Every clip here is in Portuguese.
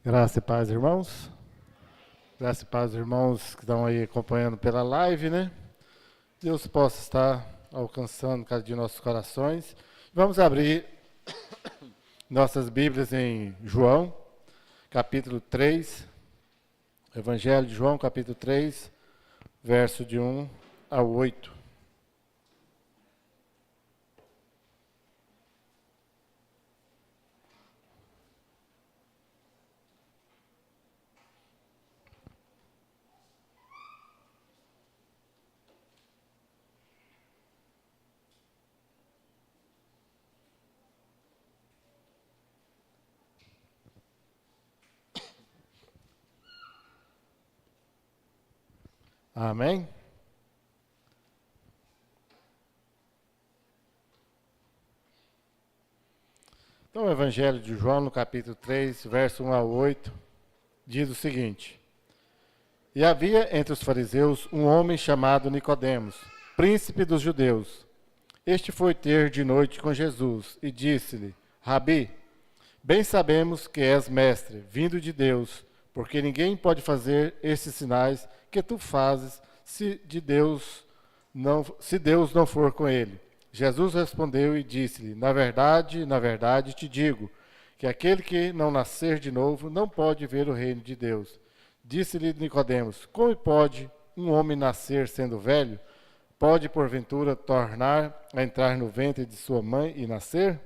Graça e paz, irmãos. Graça e paz, irmãos que estão aí acompanhando pela live, né? Deus possa estar alcançando cada dia nossos corações. Vamos abrir nossas Bíblias em João, capítulo 3. Evangelho de João, capítulo 3, verso de 1 a 8. Amém? Então, o Evangelho de João, no capítulo 3, verso 1 a 8, diz o seguinte: E havia entre os fariseus um homem chamado Nicodemos, príncipe dos judeus. Este foi ter de noite com Jesus e disse-lhe: Rabi, bem sabemos que és mestre, vindo de Deus, porque ninguém pode fazer esses sinais que tu fazes se Deus não for com ele. Jesus respondeu e disse-lhe: na verdade te digo, que aquele que não nascer de novo não pode ver o reino de Deus. Disse-lhe Nicodemos: Como pode um homem nascer sendo velho? Pode, porventura, tornar a entrar no ventre de sua mãe e nascer?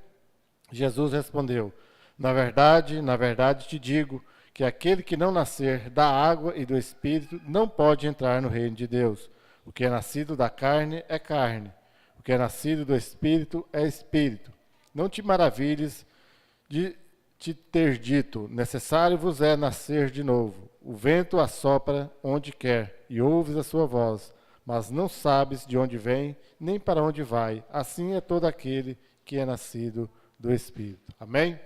Jesus respondeu: na verdade te digo que aquele que não nascer da água e do Espírito não pode entrar no reino de Deus. O que é nascido da carne é carne, o que é nascido do Espírito é Espírito. Não te maravilhes de te ter dito: necessário vos é nascer de novo. O vento assopra onde quer e ouves a sua voz, mas não sabes de onde vem nem para onde vai. Assim é todo aquele que é nascido do Espírito. Amém?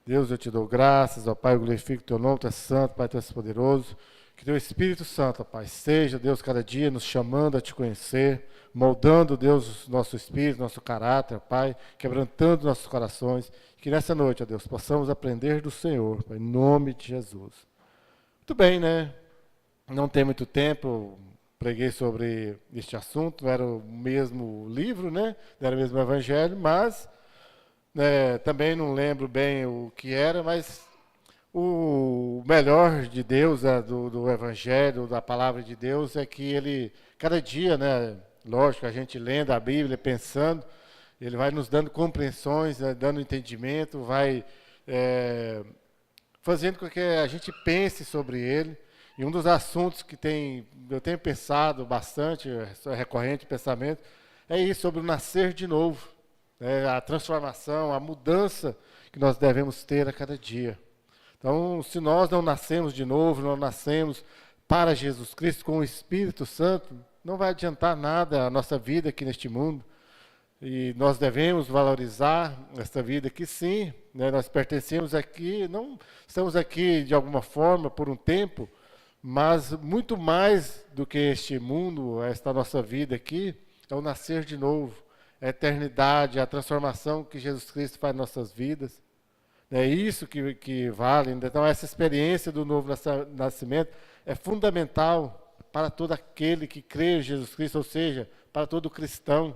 Deus, eu te dou graças, ó Pai, eu glorifico o teu nome, tu és santo, Pai, tu és poderoso. Que teu Espírito Santo, ó Pai, seja, Deus, cada dia nos chamando a te conhecer, moldando, Deus, nosso espírito, nosso caráter, Pai, quebrantando nossos corações. Que nessa noite, ó Deus, possamos aprender do Senhor, Pai, em nome de Jesus. Muito bem, né? Não tem muito tempo, preguei sobre este assunto, não era o mesmo livro, né? Não era o mesmo evangelho, mas também não lembro bem o que era, mas o melhor de Deus, do Evangelho, da palavra de Deus, é que ele, cada dia, né, lógico, a gente lendo a Bíblia, pensando, ele vai nos dando compreensões, dando entendimento, vai fazendo com que a gente pense sobre ele. E um dos assuntos que eu tenho pensado bastante, é recorrente pensamento, é isso, sobre o nascer de novo. A transformação, a mudança que nós devemos ter a cada dia. Então, se nós não nascemos de novo, não nascemos para Jesus Cristo com o Espírito Santo, não vai adiantar nada a nossa vida aqui neste mundo. E nós devemos valorizar esta vida aqui, sim. Né? Nós pertencemos aqui, não estamos aqui de alguma forma por um tempo, mas muito mais do que este mundo, esta nossa vida aqui, é o nascer de novo. A eternidade, a transformação que Jesus Cristo faz em nossas vidas. É isso que vale. Então, essa experiência do novo nascimento é fundamental para todo aquele que crê em Jesus Cristo, ou seja, para todo cristão.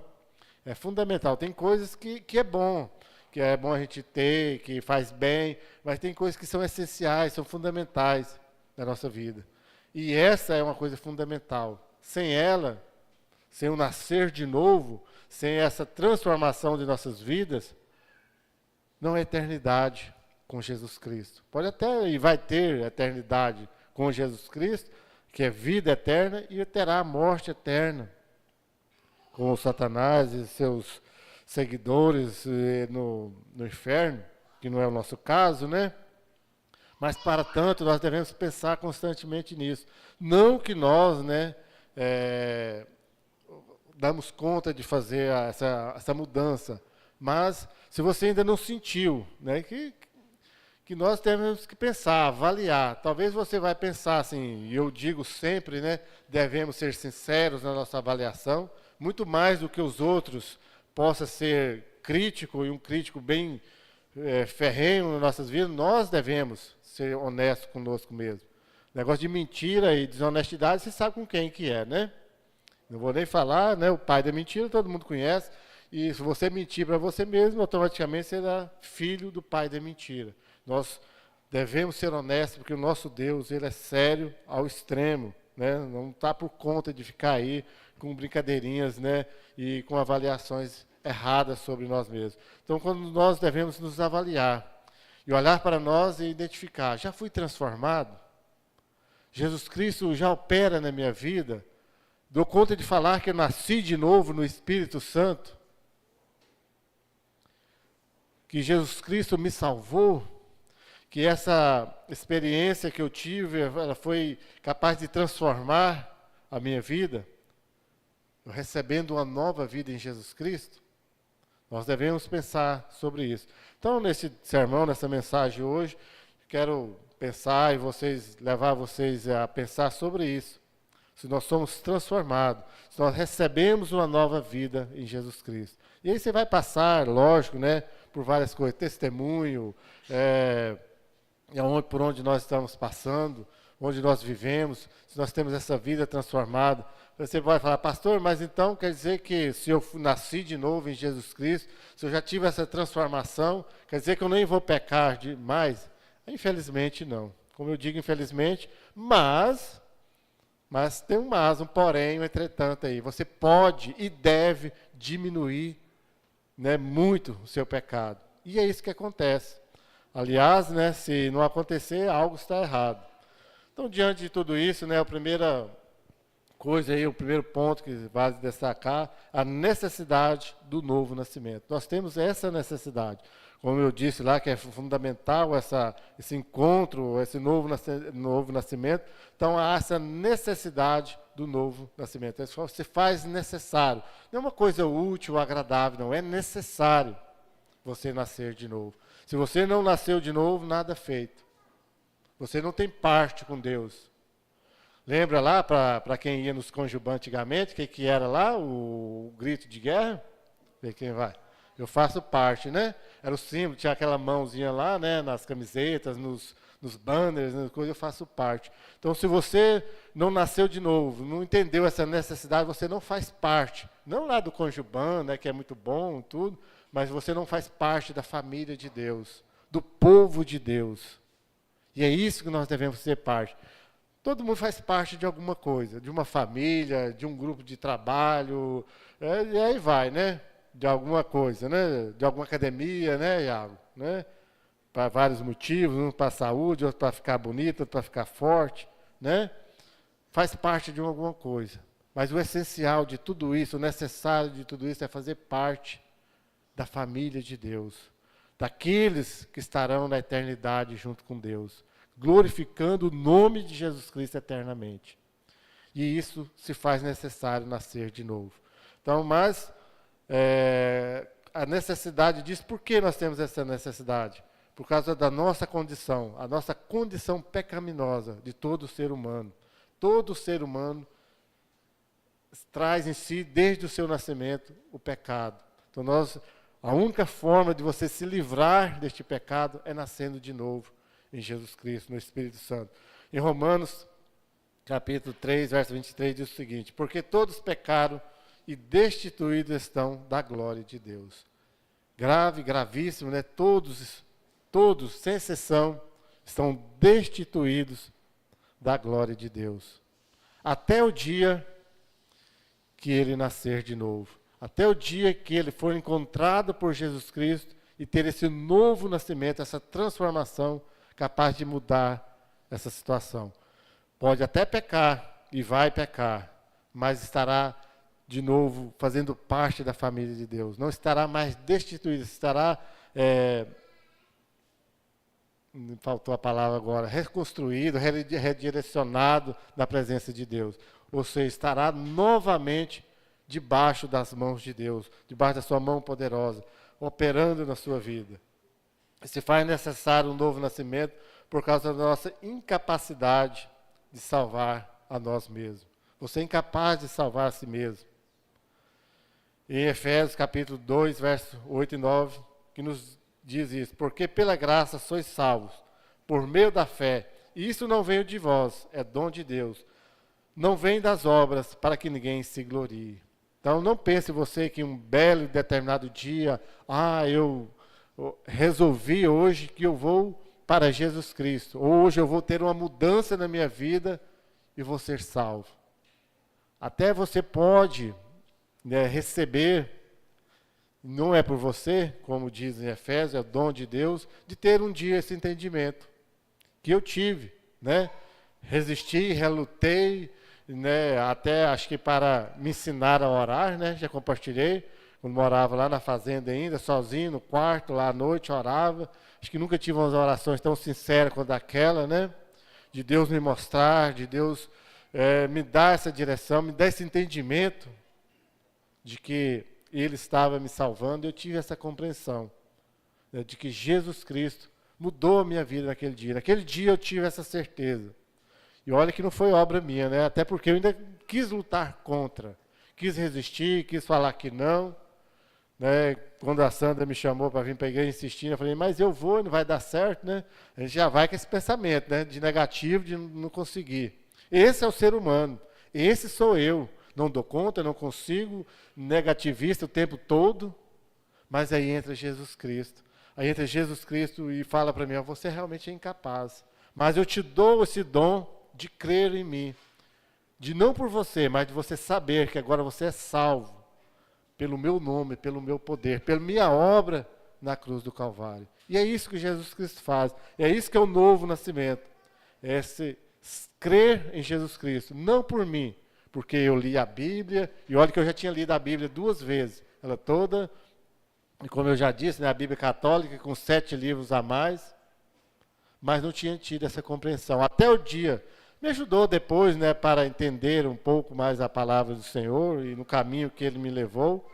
É fundamental. Tem coisas que é bom a gente ter, que faz bem, mas tem coisas que são essenciais, são fundamentais na nossa vida. E essa é uma coisa fundamental. Sem ela, sem o nascer de novo, sem essa transformação de nossas vidas, não é eternidade com Jesus Cristo. Pode até e vai ter eternidade com Jesus Cristo, que é vida eterna, e terá a morte eterna com o Satanás e seus seguidores no inferno, que não é o nosso caso, né? Mas, para tanto, nós devemos pensar constantemente nisso. Não que nós, né, damos conta de fazer essa mudança, mas se você ainda não sentiu, né, que nós temos que pensar, avaliar. Talvez você vai pensar assim, e eu digo sempre, né, devemos ser sinceros na nossa avaliação, muito mais do que os outros possa ser crítico, e um crítico bem ferrenho nas nossas vidas, nós devemos ser honestos conosco mesmo. Negócio de mentira e desonestidade, você sabe com quem que é, né? Não vou nem falar, né? O pai da mentira, todo mundo conhece. E se você mentir para você mesmo, automaticamente você será filho do pai da mentira. Nós devemos ser honestos, porque o nosso Deus, ele é sério ao extremo, né? Não está por conta de ficar aí com brincadeirinhas, né? E com avaliações erradas sobre nós mesmos. Então, quando nós devemos nos avaliar e olhar para nós e identificar, já fui transformado? Jesus Cristo já opera na minha vida? Dou conta de falar que eu nasci de novo no Espírito Santo? Que Jesus Cristo me salvou? Que essa experiência que eu tive, ela foi capaz de transformar a minha vida? Eu recebendo uma nova vida em Jesus Cristo? Nós devemos pensar sobre isso. Então, nesse sermão, nessa mensagem hoje, quero pensar e levar vocês a pensar sobre isso. Se nós somos transformados, se nós recebemos uma nova vida em Jesus Cristo. E aí você vai passar, lógico, né, por várias coisas, testemunho, por onde nós estamos passando, onde nós vivemos, se nós temos essa vida transformada. Você vai falar, pastor, mas então quer dizer que se eu nasci de novo em Jesus Cristo, se eu já tive essa transformação, quer dizer que eu nem vou pecar mais? Infelizmente não. Como eu digo, infelizmente, mas tem um mas, um porém, um entretanto aí. Você pode e deve diminuir, né, muito o seu pecado. E é isso que acontece. Aliás, né, se não acontecer, algo está errado. Então, diante de tudo isso, né, a primeira coisa aí, o primeiro ponto que vale destacar, a necessidade do novo nascimento. Nós temos essa necessidade. Como eu disse lá, que é fundamental esse encontro, esse novo nascimento. Então, há essa necessidade do novo nascimento. Você faz necessário. Não é uma coisa útil, agradável, não. É necessário você nascer de novo. Se você não nasceu de novo, nada feito. Você não tem parte com Deus. Lembra lá, para quem ia nos Conjubã antigamente, o que era lá? O grito de guerra? Vê quem vai. Eu faço parte, né? Era o símbolo, tinha aquela mãozinha lá, né? Nas camisetas, nos banners, nas coisas, eu faço parte. Então, se você não nasceu de novo, não entendeu essa necessidade, você não faz parte. Não lá do Conjubã, né? Que é muito bom, tudo, mas você não faz parte da família de Deus, do povo de Deus. E é isso que nós devemos ser parte. Todo mundo faz parte de alguma coisa, de uma família, de um grupo de trabalho, e aí vai, né? De alguma coisa, né? De alguma academia, né, Iago? Né? Para vários motivos, um para a saúde, outro para ficar bonito, outro para ficar forte, né? Faz parte de alguma coisa. Mas o essencial de tudo isso, o necessário de tudo isso é fazer parte da família de Deus, daqueles que estarão na eternidade junto com Deus, glorificando o nome de Jesus Cristo eternamente. E isso se faz necessário nascer de novo. Então, mas a necessidade disso, por que nós temos essa necessidade? Por causa da nossa condição, a nossa condição pecaminosa de todo ser humano. Todo ser humano traz em si, desde o seu nascimento, o pecado. Então, a única forma de você se livrar deste pecado é nascendo de novo em Jesus Cristo, no Espírito Santo. Em Romanos, capítulo 3, verso 23, diz o seguinte: porque todos pecaram e destituídos estão da glória de Deus. Grave, gravíssimo, né? Todos, sem exceção, estão destituídos da glória de Deus. Até o dia que ele nascer de novo. Até o dia que ele for encontrado por Jesus Cristo e ter esse novo nascimento, essa transformação capaz de mudar essa situação. Pode até pecar e vai pecar, mas estará de novo fazendo parte da família de Deus. Não estará mais destituído, estará, faltou a palavra agora, reconstruído, redirecionado na presença de Deus. Ou seja, estará novamente debaixo das mãos de Deus, debaixo da sua mão poderosa, operando na sua vida. Se faz necessário um novo nascimento por causa da nossa incapacidade de salvar a nós mesmos. Você é incapaz de salvar a si mesmo. Em Efésios capítulo 2, versos 8 e 9, que nos diz isso, porque pela graça sois salvos, por meio da fé. E isso não veio de vós, é dom de Deus. Não vem das obras, para que ninguém se glorie. Então não pense você que um belo e determinado dia, eu resolvi hoje que eu vou para Jesus Cristo. Hoje eu vou ter uma mudança na minha vida e vou ser salvo. Até você pode, né, receber, não é por você, como diz em Efésios, é o dom de Deus, de ter um dia esse entendimento que eu tive, né? Resisti, relutei, né, até acho que para me ensinar a orar, né, já compartilhei, quando morava lá na fazenda ainda, sozinho, no quarto, lá à noite, orava, acho que nunca tive umas orações tão sinceras quanto aquela, né, de Deus me mostrar, de Deus me dar essa direção, me dar esse entendimento de que Ele estava me salvando, eu tive essa compreensão, né, de que Jesus Cristo mudou a minha vida naquele dia. Naquele dia eu tive essa certeza. E olha que não foi obra minha, né? Até porque eu ainda quis lutar contra, quis resistir, quis falar que não, né? Quando a Sandra me chamou para vir para a igreja insistindo, eu falei, mas eu vou, não vai dar certo, né? A gente já vai com esse pensamento, né? De negativo, de não conseguir. Esse é o ser humano, esse sou eu. Não dou conta, não consigo, negativista o tempo todo, mas aí entra Jesus Cristo. Aí entra Jesus Cristo e fala para mim, você realmente é incapaz, mas eu te dou esse dom de crer em mim, de não por você, mas de você saber que agora você é salvo, pelo meu nome, pelo meu poder, pela minha obra na cruz do Calvário. E é isso que Jesus Cristo faz, é isso que é o novo nascimento, é esse crer em Jesus Cristo, não por mim, porque eu li a Bíblia, e olha que eu já tinha lido a Bíblia 2 vezes, ela toda, e como eu já disse, né, a Bíblia católica com 7 livros a mais, mas não tinha tido essa compreensão. Até o dia, me ajudou depois, né, para entender um pouco mais a palavra do Senhor e no caminho que Ele me levou,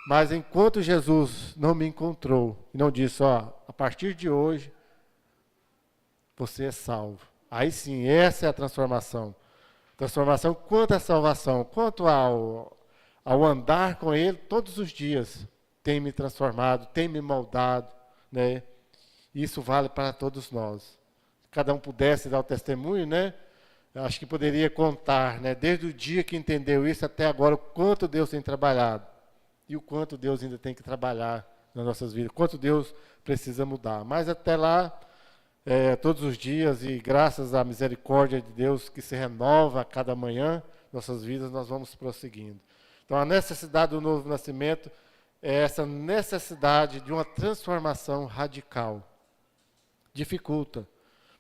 mas enquanto Jesus não me encontrou, e não disse, a partir de hoje, você é salvo. Aí sim, essa é a transformação. Transformação quanto à salvação, quanto ao andar com Ele todos os dias, tem me transformado, tem me moldado, né? Isso vale para todos nós. Se cada um pudesse dar o testemunho, né? Eu acho que poderia contar, né? Desde o dia que entendeu isso até agora, o quanto Deus tem trabalhado. E o quanto Deus ainda tem que trabalhar nas nossas vidas. Quanto Deus precisa mudar. Mas até lá, todos os dias, e graças à misericórdia de Deus que se renova a cada manhã, nossas vidas, nós vamos prosseguindo. Então, a necessidade do novo nascimento é essa necessidade de uma transformação radical. Dificulta,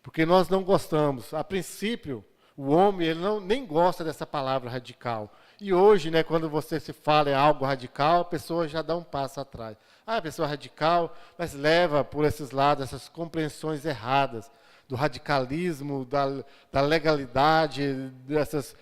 porque nós não gostamos. A princípio, o homem ele nem gosta dessa palavra radical. E hoje, né, quando você se fala em algo radical, a pessoa já dá um passo atrás. A pessoa radical, mas leva por esses lados, essas compreensões erradas do radicalismo, da legalidade, dessas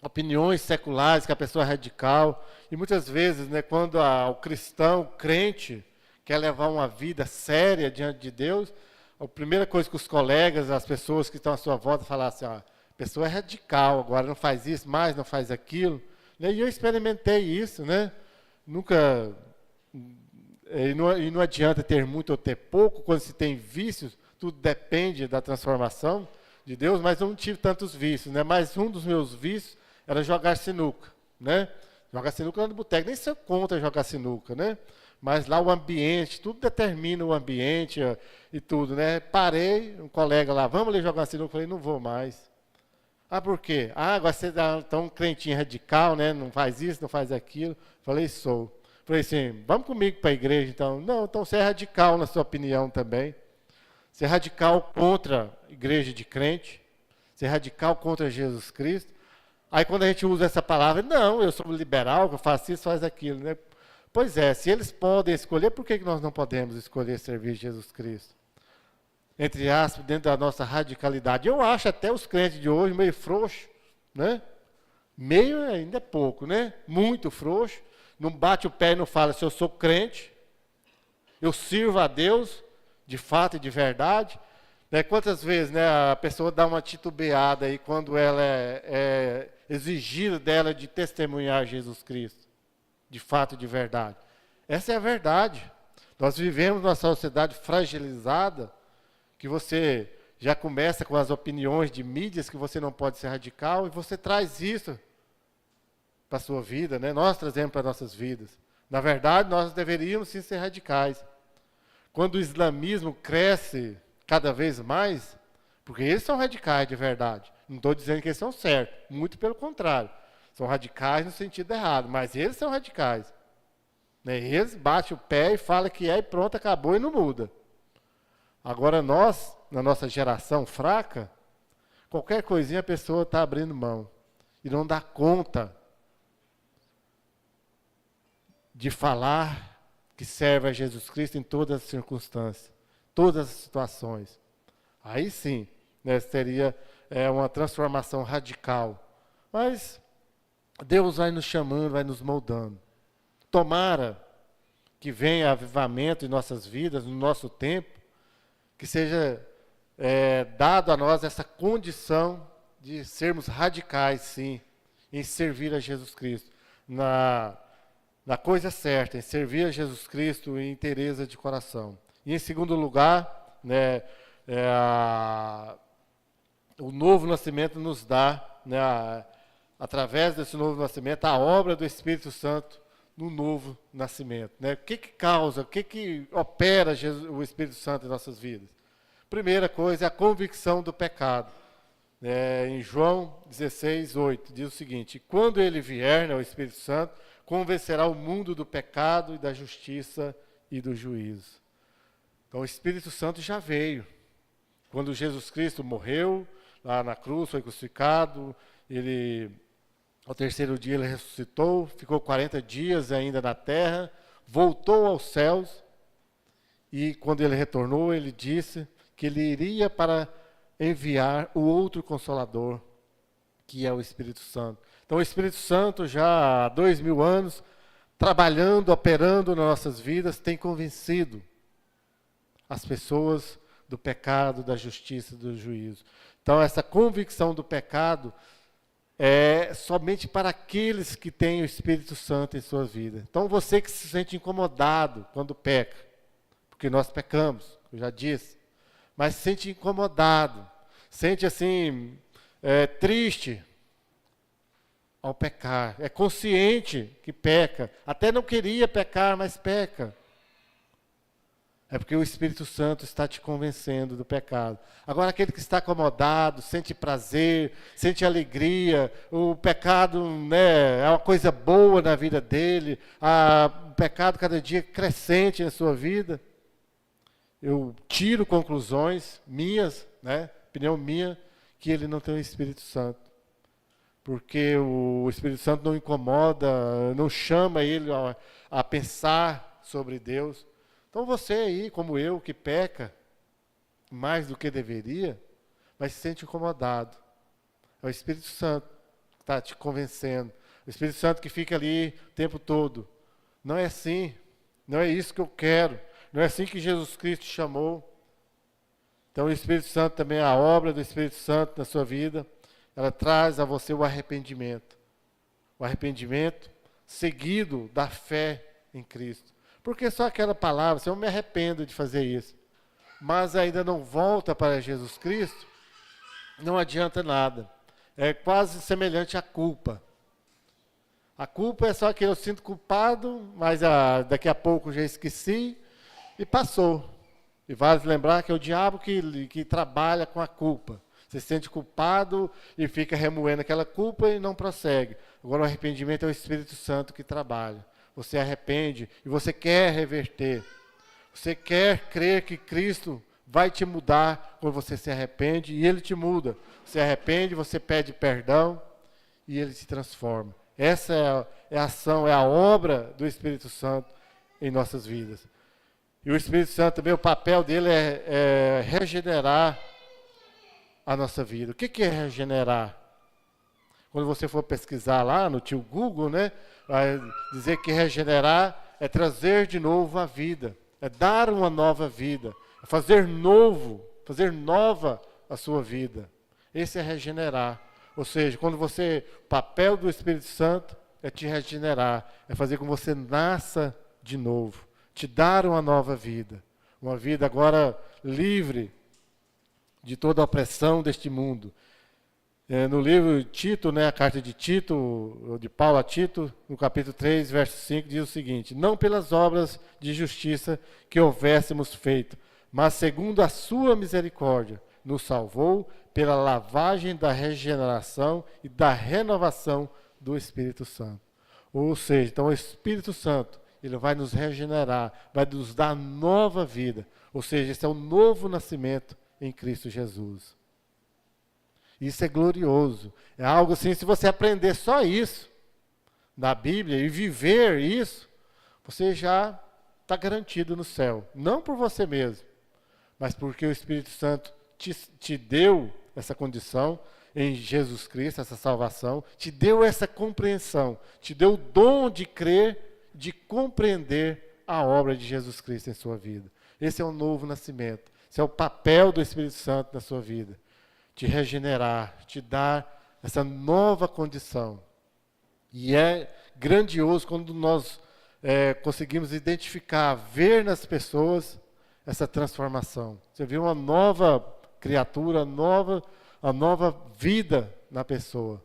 opiniões seculares que a pessoa é radical. E muitas vezes, né, quando o cristão, o crente, quer levar uma vida séria diante de Deus, a primeira coisa que os colegas, as pessoas que estão à sua volta, falam assim, a pessoa é radical, agora não faz isso mais, não faz aquilo. E eu experimentei isso, né? Nunca... E não adianta ter muito ou ter pouco, quando se tem vícios, tudo depende da transformação de Deus, mas eu não tive tantos vícios, né? Mas um dos meus vícios era jogar sinuca, né? Jogar sinuca lá no boteco, nem sou contra jogar sinuca, né? Mas lá o ambiente, tudo determina o ambiente e tudo, né? Parei, um colega lá, vamos ali jogar sinuca, eu falei, não vou mais. Por quê? Agora você é tão crentinho radical, né? Não faz isso, não faz aquilo. Falei, sou. Falei assim, vamos comigo para a igreja, então. Não, então você é radical na sua opinião também. Você é radical contra a igreja de crente. Você é radical contra Jesus Cristo. Aí quando a gente usa essa palavra, não, eu sou liberal, eu faço isso, faz aquilo, né? Pois é, se eles podem escolher, por que nós não podemos escolher servir Jesus Cristo? Entre aspas, dentro da nossa radicalidade. Eu acho até os crentes de hoje meio frouxos, né? Meio ainda é pouco, né? Muito frouxo. Não bate o pé e não fala, se eu sou crente, eu sirvo a Deus, de fato e de verdade. Né? Quantas vezes, né, a pessoa dá uma titubeada aí quando ela é exigida dela de testemunhar Jesus Cristo, de fato e de verdade. Essa é a verdade. Nós vivemos numa sociedade fragilizada, que você já começa com as opiniões de mídias que você não pode ser radical, e você traz isso para a sua vida, né? Nós trazemos para as nossas vidas. Na verdade, nós deveríamos sim ser radicais. Quando o islamismo cresce cada vez mais, porque eles são radicais de verdade, não estou dizendo que eles são certos, muito pelo contrário, são radicais no sentido errado, mas eles são radicais. Né? Eles batem o pé e falam que é e pronto, acabou e não muda. Agora nós, na nossa geração fraca, qualquer coisinha a pessoa está abrindo mão e não dá conta de falar que serve a Jesus Cristo em todas as circunstâncias, todas as situações. Aí sim, né, seria uma transformação radical. Mas Deus vai nos chamando, vai nos moldando. Tomara que venha avivamento em nossas vidas, no nosso tempo, que seja dado a nós essa condição de sermos radicais, sim, em servir a Jesus Cristo, na coisa certa, em servir a Jesus Cristo em inteireza de coração. E em segundo lugar, né, o novo nascimento nos dá, né, através desse novo nascimento, a obra do Espírito Santo no novo nascimento. Né? O que causa, o que opera o Espírito Santo em nossas vidas? Primeira coisa é a convicção do pecado. Em João 16, 8, diz o seguinte: quando ele vier, né, o Espírito Santo, convencerá o mundo do pecado e da justiça e do juízo. Então o Espírito Santo já veio. Quando Jesus Cristo morreu, lá na cruz, foi crucificado, ao terceiro dia ele ressuscitou, ficou 40 dias ainda na terra, voltou aos céus, e quando ele retornou, ele disse que ele iria para enviar o outro Consolador, que é o Espírito Santo. Então o Espírito Santo já há 2000 anos, trabalhando, operando nas nossas vidas, tem convencido as pessoas do pecado, da justiça e do juízo. Então essa convicção do pecado é somente para aqueles que têm o Espírito Santo em sua vida. Então você que se sente incomodado quando peca, porque nós pecamos, eu já disse, mas se sente incomodado, sente assim, triste ao pecar, é consciente que peca, até não queria pecar, mas peca. É porque o Espírito Santo está te convencendo do pecado. Agora, aquele que está acomodado, sente prazer, sente alegria, o pecado, né, é uma coisa boa na vida dele, o pecado cada dia crescente na sua vida. Eu tiro conclusões minhas, né, opinião minha, que ele não tem o Espírito Santo. Porque o Espírito Santo não incomoda, não chama ele a pensar sobre Deus. Então você aí, como eu, que peca mais do que deveria, mas se sente incomodado. É o Espírito Santo que está te convencendo. O Espírito Santo que fica ali o tempo todo. Não é assim. Não é isso que eu quero. Não é assim que Jesus Cristo chamou. Então o Espírito Santo também, a obra do Espírito Santo na sua vida, ela traz a você o arrependimento. O arrependimento seguido da fé em Cristo. Porque só aquela palavra, se eu me arrependo de fazer isso, mas ainda não volta para Jesus Cristo, não adianta nada. É quase semelhante à culpa. A culpa é só que eu sinto culpado, mas daqui a pouco já esqueci e passou. E vale lembrar que é o diabo que trabalha com a culpa. Você se sente culpado e fica remoendo aquela culpa e não prossegue. Agora o arrependimento é o Espírito Santo que trabalha. Você arrepende e você quer reverter. Você quer crer que Cristo vai te mudar quando você se arrepende e Ele te muda. Você arrepende, você pede perdão e Ele te transforma. Essa é a ação, é a obra do Espírito Santo em nossas vidas. E o Espírito Santo também, o papel dele é regenerar a nossa vida. O que é regenerar? Quando você for pesquisar lá no tio Google, né, vai dizer que regenerar é trazer de novo a vida, é dar uma nova vida, é fazer novo, fazer nova a sua vida. Esse é regenerar. Ou seja, quando o papel do Espírito Santo é te regenerar, é fazer com que você nasça de novo. te dar uma nova uma vida agora livre de toda a opressão deste mundo. No livro Tito, a carta de Tito, de Paulo a Tito, no capítulo 3, verso 5, diz o seguinte: não pelas obras de justiça que houvéssemos feito, mas segundo a sua misericórdia, nos salvou pela lavagem da regeneração e da renovação do Espírito Santo. Ou seja, então o Espírito Santo, ele vai nos regenerar, vai nos dar nova vida. Ou seja, esse é o novo nascimento em Cristo Jesus. Isso é glorioso. É algo assim, se você aprender só isso na Bíblia e viver isso, você já está garantido no céu. Não por você mesmo, mas porque o Espírito Santo te deu essa condição em Jesus Cristo, essa salvação, te deu essa compreensão, te deu o dom de crer, de compreender a obra de Jesus Cristo em sua vida. Esse é o novo nascimento. Esse é o papel do Espírito Santo na sua vida. Te regenerar, te dar essa nova condição. E é grandioso quando nós conseguimos identificar, ver nas pessoas essa transformação. Você vê uma nova criatura, a nova vida na pessoa.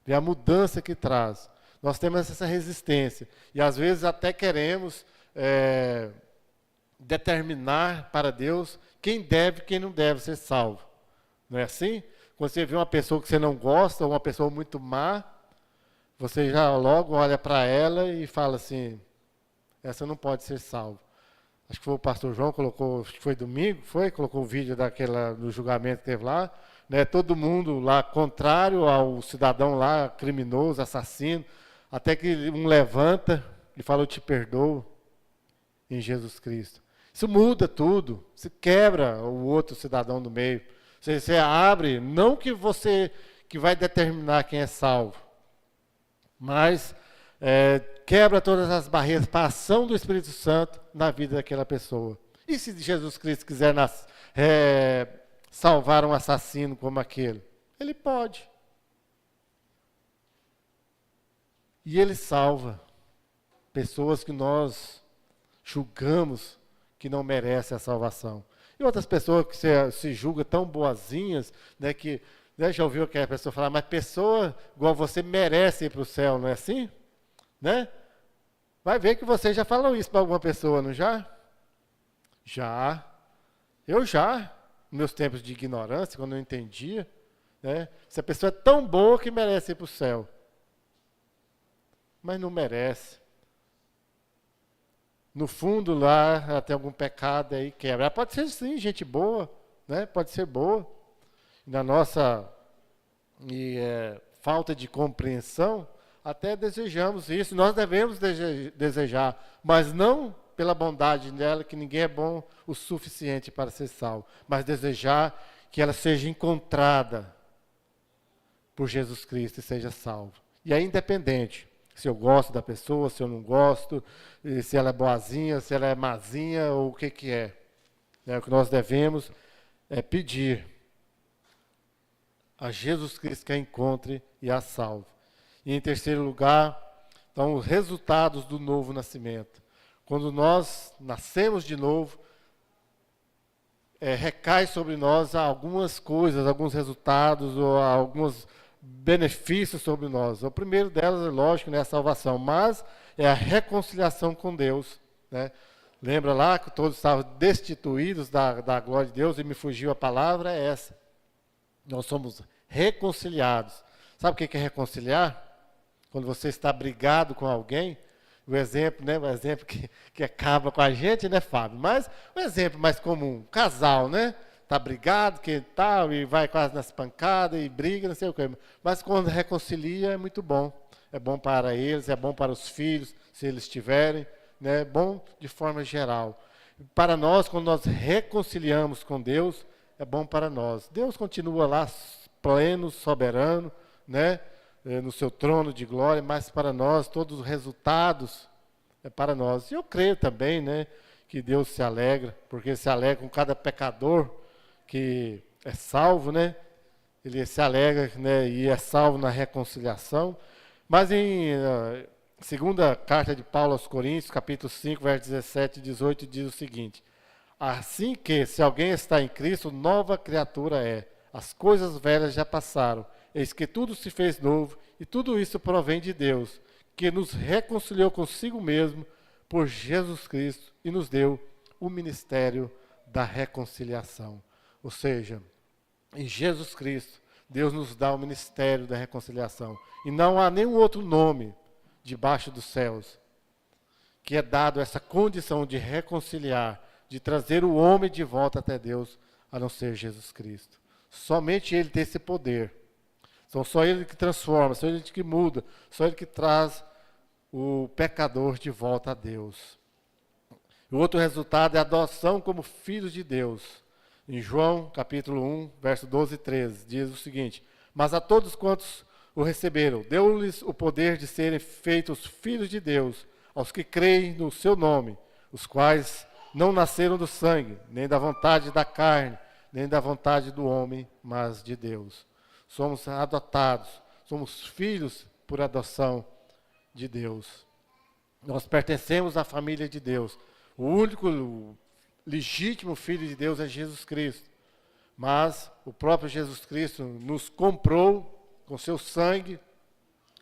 Vê a mudança que traz. Nós temos essa resistência. E às vezes até queremos determinar para Deus quem deve e quem não deve ser salvo. Não é assim? Quando você vê uma pessoa que você não gosta, ou uma pessoa muito má, você já logo olha para ela e fala assim, essa não pode ser salva. Acho que foi o pastor João, colocou, acho que foi domingo, colocou o vídeo do julgamento que teve lá, todo mundo lá contrário ao cidadão lá, criminoso, assassino, até que um levanta e fala, eu te perdoo em Jesus Cristo. Isso muda tudo, se quebra o outro cidadão do meio. Você abre, não que você que vai determinar quem é salvo, mas quebra todas as barreiras para a ação do Espírito Santo na vida daquela pessoa. E se Jesus Cristo quiser salvar um assassino como aquele? Ele pode. E ele salva pessoas que nós julgamos que não merecem a salvação. E outras pessoas que se julgam tão boazinhas, que já ouviu aquela pessoa falar, mas pessoa igual você merece ir para o céu, não é assim? Vai ver que você já falou isso para alguma pessoa, não já? Já. Eu já, nos meus tempos de ignorância, quando eu não entendia, se a pessoa é tão boa que merece ir para o céu. Mas não merece. No fundo lá, ela tem algum pecado aí, quebra. Ela pode ser sim, gente boa, pode ser boa. Na nossa falta de compreensão, até desejamos isso. Nós devemos desejar, mas não pela bondade dela, que ninguém é bom o suficiente para ser salvo, mas desejar que ela seja encontrada por Jesus Cristo e seja salva. E é independente. Se eu gosto da pessoa, se eu não gosto, se ela é boazinha, se ela é mazinha, ou o que é. O que nós devemos é pedir a Jesus Cristo que a encontre e a salve. E em terceiro lugar, então, os resultados do novo nascimento. Quando nós nascemos de novo, recai sobre nós algumas coisas, alguns resultados, ou alguns benefícios sobre nós. O primeiro delas, é lógico, é a salvação, mas é a reconciliação com Deus. Lembra lá que todos estavam destituídos da glória de Deus e me fugiu a palavra, é essa. Nós somos reconciliados. Sabe o que é reconciliar? Quando você está brigado com alguém, o exemplo que acaba com a gente, Fábio? Mas o exemplo mais comum, casal, Está brigado, que tal, e vai quase nas pancadas, e briga, não sei o que. Mas quando reconcilia, é muito bom. É bom para eles, é bom para os filhos, se eles tiverem, É bom de forma geral. Para nós, quando nós reconciliamos com Deus, é bom para nós. Deus continua lá, pleno, soberano, no seu trono de glória, mas para nós, todos os resultados é para nós. E eu creio também, que Deus se alegra, porque se alegra com cada pecador que é salvo, Ele se alegra, e é salvo na reconciliação. Mas Segunda carta de Paulo aos Coríntios, capítulo 5, versos 17 e 18, diz o seguinte: assim que, se alguém está em Cristo, nova criatura é. As coisas velhas já passaram, eis que tudo se fez novo, e tudo isso provém de Deus, que nos reconciliou consigo mesmo por Jesus Cristo e nos deu o ministério da reconciliação. Ou seja, em Jesus Cristo, Deus nos dá o ministério da reconciliação. E não há nenhum outro nome debaixo dos céus que é dado essa condição de reconciliar, de trazer o homem de volta até Deus, a não ser Jesus Cristo. Somente Ele tem esse poder. Então, só Ele que transforma, só Ele que muda, só Ele que traz o pecador de volta a Deus. O outro resultado é a adoção como filhos de Deus. Em João, capítulo 1, verso 12 e 13, diz o seguinte: mas a todos quantos o receberam, deu-lhes o poder de serem feitos filhos de Deus, aos que creem no seu nome, os quais não nasceram do sangue, nem da vontade da carne, nem da vontade do homem, mas de Deus. Somos adotados, somos filhos por adoção de Deus. Nós pertencemos à família de Deus. O único legítimo Filho de Deus é Jesus Cristo. Mas o próprio Jesus Cristo nos comprou com seu sangue,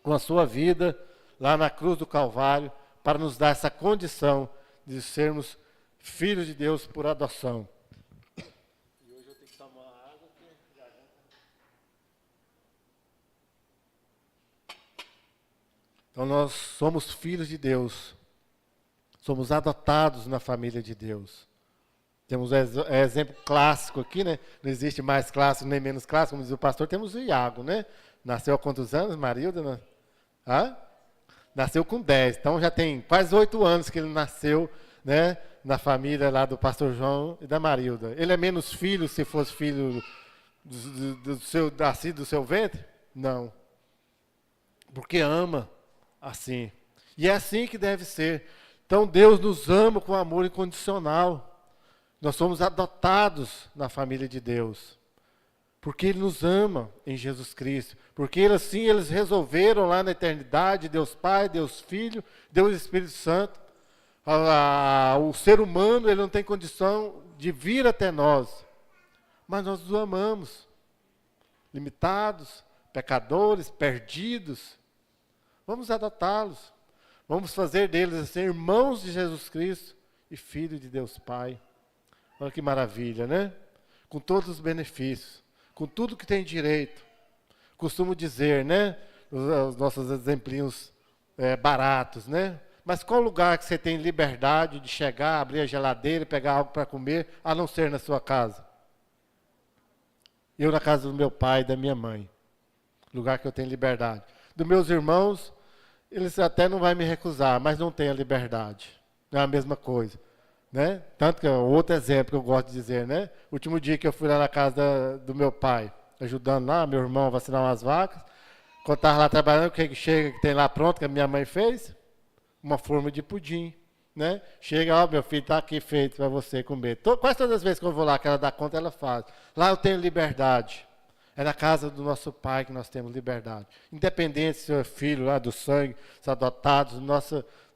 com a sua vida, lá na cruz do Calvário, para nos dar essa condição de sermos filhos de Deus por adoção. E hoje eu tenho que tomar água. Então nós somos filhos de Deus. Somos adotados na família de Deus. Temos exemplo clássico aqui, né? Não existe mais clássico nem menos clássico, como diz o pastor. Temos o Iago, né? Nasceu há quantos anos, Marilda? Né? Hã? Nasceu com 10. Então já tem quase 8 anos que ele nasceu, né? Na família lá do pastor João e da Marilda. Ele é menos filho se fosse filho nascido do seu ventre? Não. Porque ama assim. E é assim que deve ser. Então Deus nos ama com amor incondicional. Nós somos adotados na família de Deus. Porque Ele nos ama em Jesus Cristo. Porque eles resolveram lá na eternidade, Deus Pai, Deus Filho, Deus Espírito Santo. O ser humano, ele não tem condição de vir até nós. Mas nós o amamos. Limitados, pecadores, perdidos. Vamos adotá-los. Vamos fazer deles assim, irmãos de Jesus Cristo e filhos de Deus Pai. Olha que maravilha, né? Com todos os benefícios, com tudo que tem direito. Costumo dizer, né? Os nossos exemplinhos baratos, né? Mas qual lugar que você tem liberdade de chegar, abrir a geladeira e pegar algo para comer, a não ser na sua casa? Eu na casa do meu pai e da minha mãe. Lugar que eu tenho liberdade. Dos meus irmãos, eles até não vão me recusar, mas não têm a liberdade. Não é a mesma coisa. Né? Tanto que é outro exemplo que eu gosto de dizer, né? O último dia que eu fui lá na casa do meu pai, ajudando lá, meu irmão a vacinar umas vacas, quando estava lá trabalhando, o que chega, que tem lá pronto, que a minha mãe fez? Uma forma de pudim, né? Chega, ó, meu filho, está aqui feito para você comer. Quase todas as vezes que eu vou lá, que ela dá conta, ela faz. Lá eu tenho liberdade. É na casa do nosso pai que nós temos liberdade. Independente se é filho lá do sangue, se é adotados,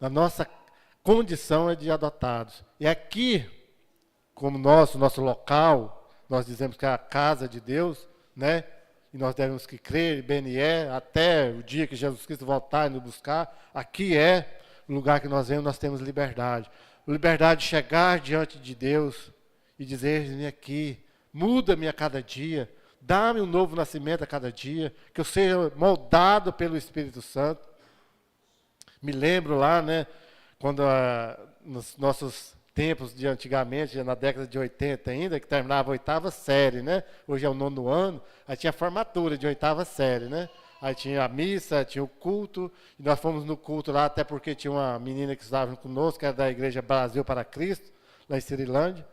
a nossa condição é de adotados. E aqui, como nosso local, nós dizemos que é a casa de Deus, né? E nós devemos que crer, BNE, até o dia que Jesus Cristo voltar e nos buscar, aqui é o lugar que nós vemos, nós temos liberdade. Liberdade de chegar diante de Deus e dizer-me aqui, muda-me a cada dia, dá-me um novo nascimento a cada dia, que eu seja moldado pelo Espírito Santo. Me lembro lá, né? Quando nos nossos tempos de antigamente, na década de 80 ainda, que terminava a 8ª série, né? Hoje é o 9º ano, aí tinha a formatura de 8ª série, né? Aí tinha a missa, tinha o culto, e nós fomos no culto lá, até porque tinha uma menina que estava conosco, que era da Igreja Brasil para Cristo, lá em Cirilândia,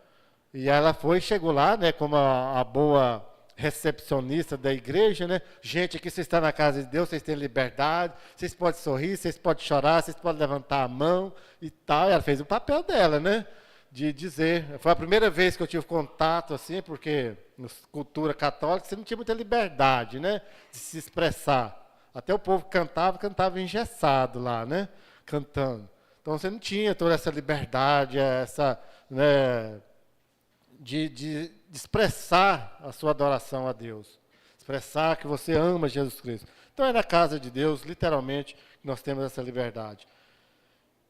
e ela chegou lá, né, como a boa recepcionista da igreja, né? Gente, aqui vocês estão na casa de Deus, vocês têm liberdade, vocês podem sorrir, vocês podem chorar, vocês podem levantar a mão e tal. E ela fez o papel dela, né? De dizer. Foi a primeira vez que eu tive contato, assim, porque na cultura católica você não tinha muita liberdade, né? De se expressar. Até o povo cantava engessado lá, né? Cantando. Então você não tinha toda essa liberdade, essa, né, de expressar a sua adoração a Deus. Expressar que você ama Jesus Cristo. Então é na casa de Deus, literalmente, que nós temos essa liberdade.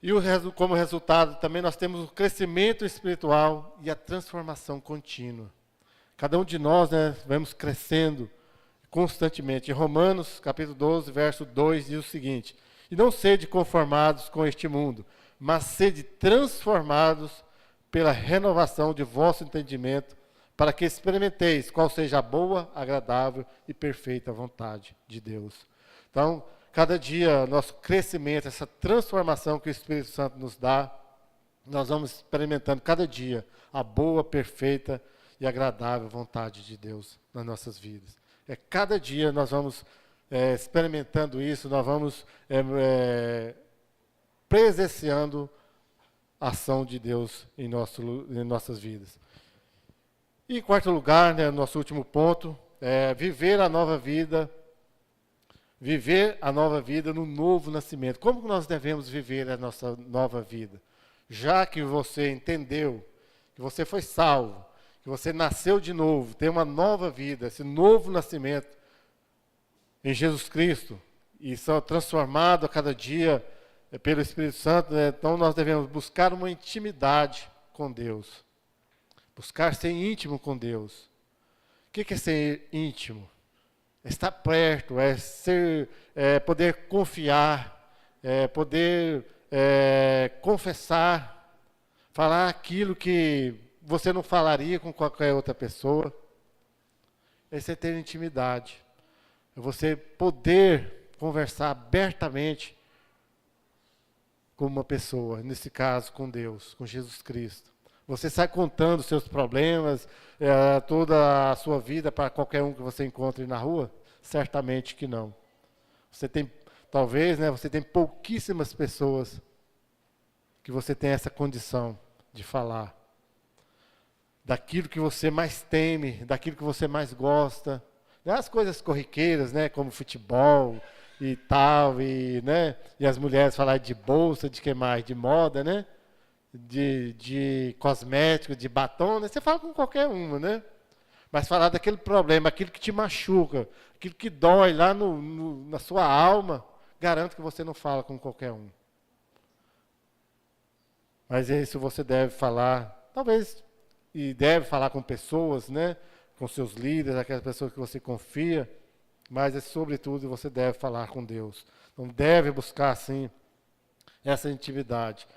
E como resultado também nós temos o crescimento espiritual e a transformação contínua. Cada um de nós, né, vamos crescendo constantemente. Em Romanos, capítulo 12, verso 2, diz o seguinte: e não sede conformados com este mundo, mas sede transformados pela renovação de vosso entendimento, para que experimenteis qual seja a boa, agradável e perfeita vontade de Deus. Então, cada dia, nosso crescimento, essa transformação que o Espírito Santo nos dá, nós vamos experimentando cada dia a boa, perfeita e agradável vontade de Deus nas nossas vidas. Cada dia nós vamos experimentando isso, nós vamos presenciando a ação de Deus em nossas vidas. E em quarto lugar, né, nosso último ponto, viver a nova vida no novo nascimento. Como que nós devemos viver a nossa nova vida? Já que você entendeu, que você foi salvo, que você nasceu de novo, tem uma nova vida, esse novo nascimento em Jesus Cristo, e são transformados a cada dia pelo Espírito Santo, né? Então nós devemos buscar uma intimidade com Deus. Buscar ser íntimo com Deus. O que é ser íntimo? É estar perto, poder confiar, poder confessar, falar aquilo que você não falaria com qualquer outra pessoa. Esse é ter intimidade. É você poder conversar abertamente com uma pessoa, nesse caso com Deus, com Jesus Cristo. Você sai contando seus problemas, toda a sua vida para qualquer um que você encontre na rua? Certamente que não. Você tem, talvez, né, você tem pouquíssimas pessoas que você tem essa condição de falar. Daquilo que você mais teme, daquilo que você mais gosta. As coisas corriqueiras, né, como futebol e tal, né, e as mulheres falarem de bolsa, de que mais? De moda, né? De cosmético, de batom, né? Você fala com qualquer uma, né? Mas falar daquele problema, aquilo que te machuca, aquilo que dói lá na sua alma, garanto que você não fala com qualquer um. Mas isso você deve falar, talvez, e deve falar com pessoas, né? Com seus líderes, aquelas pessoas que você confia, mas, sobretudo, você deve falar com Deus. Então, deve buscar, sim, essa intimidade.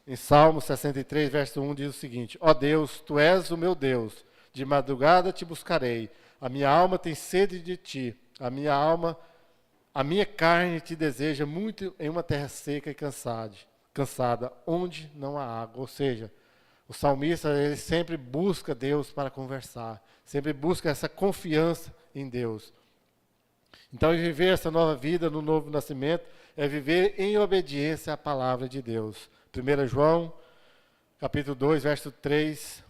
Em Salmo 63, verso 1, diz o seguinte: ó Deus, Tu és o meu Deus, de madrugada te buscarei, a minha alma tem sede de Ti, a minha carne te deseja muito em uma terra seca e cansada, onde não há água. Ou seja, o salmista, ele sempre busca Deus para conversar, sempre busca essa confiança em Deus. Então, viver essa nova vida no novo nascimento é viver em obediência à palavra de Deus. 1 João, capítulo 2, verso 3,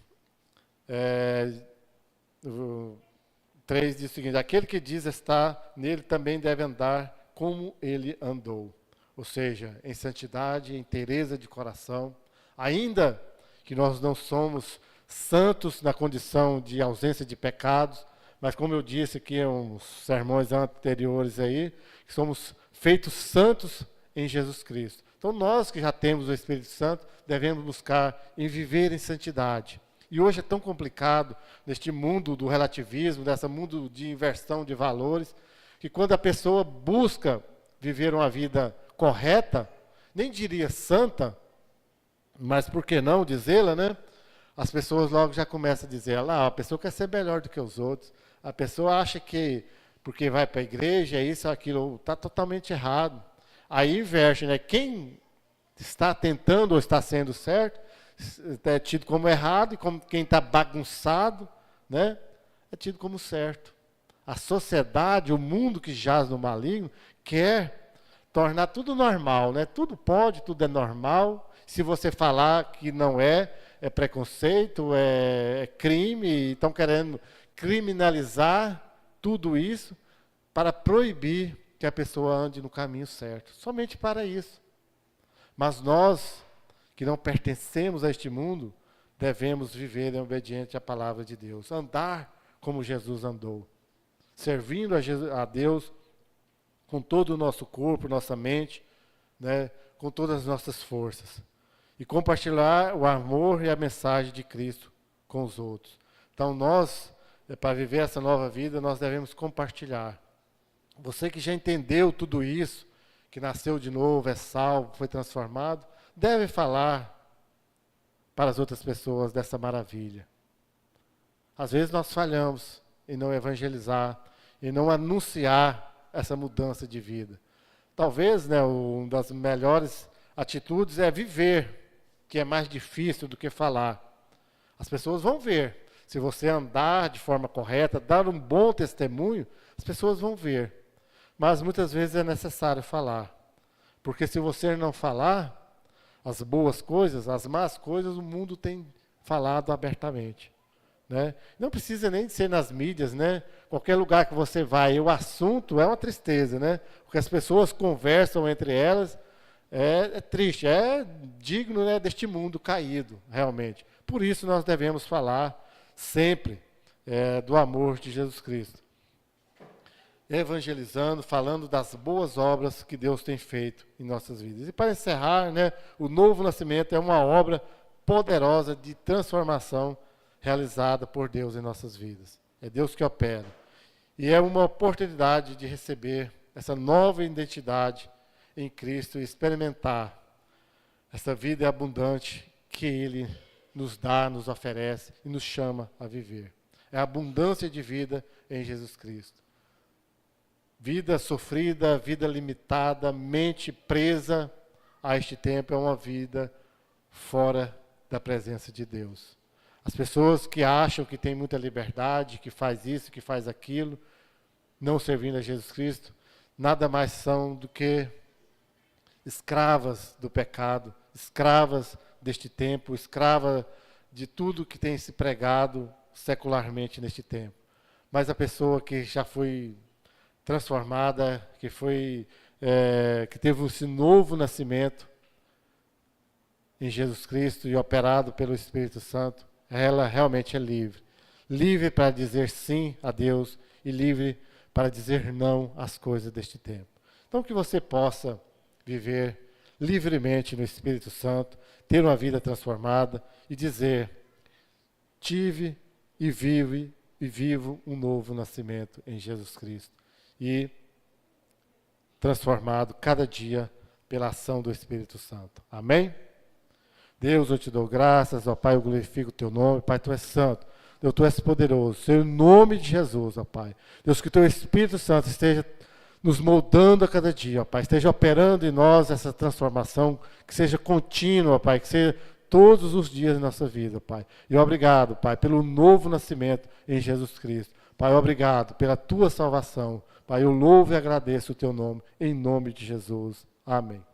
3 diz o seguinte: aquele que diz estar nele também deve andar como ele andou. Ou seja, em santidade, em inteireza de coração, ainda que nós não somos santos na condição de ausência de pecados, mas como eu disse aqui em uns sermões anteriores aí, que somos feitos santos em Jesus Cristo. Então nós que já temos o Espírito Santo, devemos buscar em viver em santidade. E hoje é tão complicado, neste mundo do relativismo, desse mundo de inversão de valores, que quando a pessoa busca viver uma vida correta, nem diria santa, mas por que não dizê-la, né? As pessoas logo já começam a dizer, a pessoa quer ser melhor do que os outros, a pessoa acha que porque vai para a igreja, isso, aquilo, está totalmente errado. Aí inverte, né? Quem está tentando ou está sendo certo, é tido como errado, e como quem está bagunçado, né? É tido como certo. A sociedade, o mundo que jaz no maligno, quer tornar tudo normal, né? Tudo pode, tudo é normal. Se você falar que não é preconceito, é crime, estão querendo criminalizar tudo isso, para proibir que a pessoa ande no caminho certo. Somente para isso. Mas nós, que não pertencemos a este mundo, devemos viver em obediência à palavra de Deus. Andar como Jesus andou. Servindo a Deus com todo o nosso corpo, nossa mente, né, com todas as nossas forças. E compartilhar o amor e a mensagem de Cristo com os outros. Então nós, para viver essa nova vida, nós devemos compartilhar. Você que já entendeu tudo isso, que nasceu de novo, é salvo, foi transformado, deve falar para as outras pessoas dessa maravilha. Às vezes nós falhamos em não evangelizar, em não anunciar essa mudança de vida. Talvez, né, uma das melhores atitudes é viver, que é mais difícil do que falar. As pessoas vão ver. Se você andar de forma correta, dar um bom testemunho, as pessoas vão ver. Mas muitas vezes é necessário falar. Porque se você não falar as boas coisas, as más coisas, o mundo tem falado abertamente. Né? Não precisa nem de ser nas mídias, né? Qualquer lugar que você vai, o assunto é uma tristeza, né? Porque as pessoas conversam entre elas, é triste, é digno, né, deste mundo caído, realmente. Por isso nós devemos falar sempre do amor de Jesus Cristo. Evangelizando, falando das boas obras que Deus tem feito em nossas vidas. E para encerrar, né, o novo nascimento é uma obra poderosa de transformação realizada por Deus em nossas vidas. É Deus que opera. E é uma oportunidade de receber essa nova identidade em Cristo e experimentar essa vida abundante que Ele nos dá, nos oferece e nos chama a viver. É a abundância de vida em Jesus Cristo. Vida sofrida, vida limitada, mente presa a este tempo é uma vida fora da presença de Deus. As pessoas que acham que tem muita liberdade, que faz isso, que faz aquilo, não servindo a Jesus Cristo, nada mais são do que escravas do pecado, escravas deste tempo, escravas de tudo que tem se pregado secularmente neste tempo. Mas a pessoa que já foi transformada, que teve esse novo nascimento em Jesus Cristo e operado pelo Espírito Santo, ela realmente é livre. Livre para dizer sim a Deus e livre para dizer não às coisas deste tempo. Então que você possa viver livremente no Espírito Santo, ter uma vida transformada e dizer: tive e vivo um novo nascimento em Jesus Cristo. E transformado cada dia pela ação do Espírito Santo. Amém? Deus, eu te dou graças, ó Pai, eu glorifico o teu nome. Pai, tu és santo, Deus, tu és poderoso. Senhor, em nome de Jesus, ó Pai. Deus, que o teu Espírito Santo esteja nos moldando a cada dia, ó Pai. Esteja operando em nós essa transformação, que seja contínua, ó Pai, que seja todos os dias da nossa vida, Pai. E obrigado, Pai, pelo novo nascimento em Jesus Cristo. Pai, obrigado pela tua salvação. Pai, eu louvo e agradeço o teu nome, em nome de Jesus. Amém.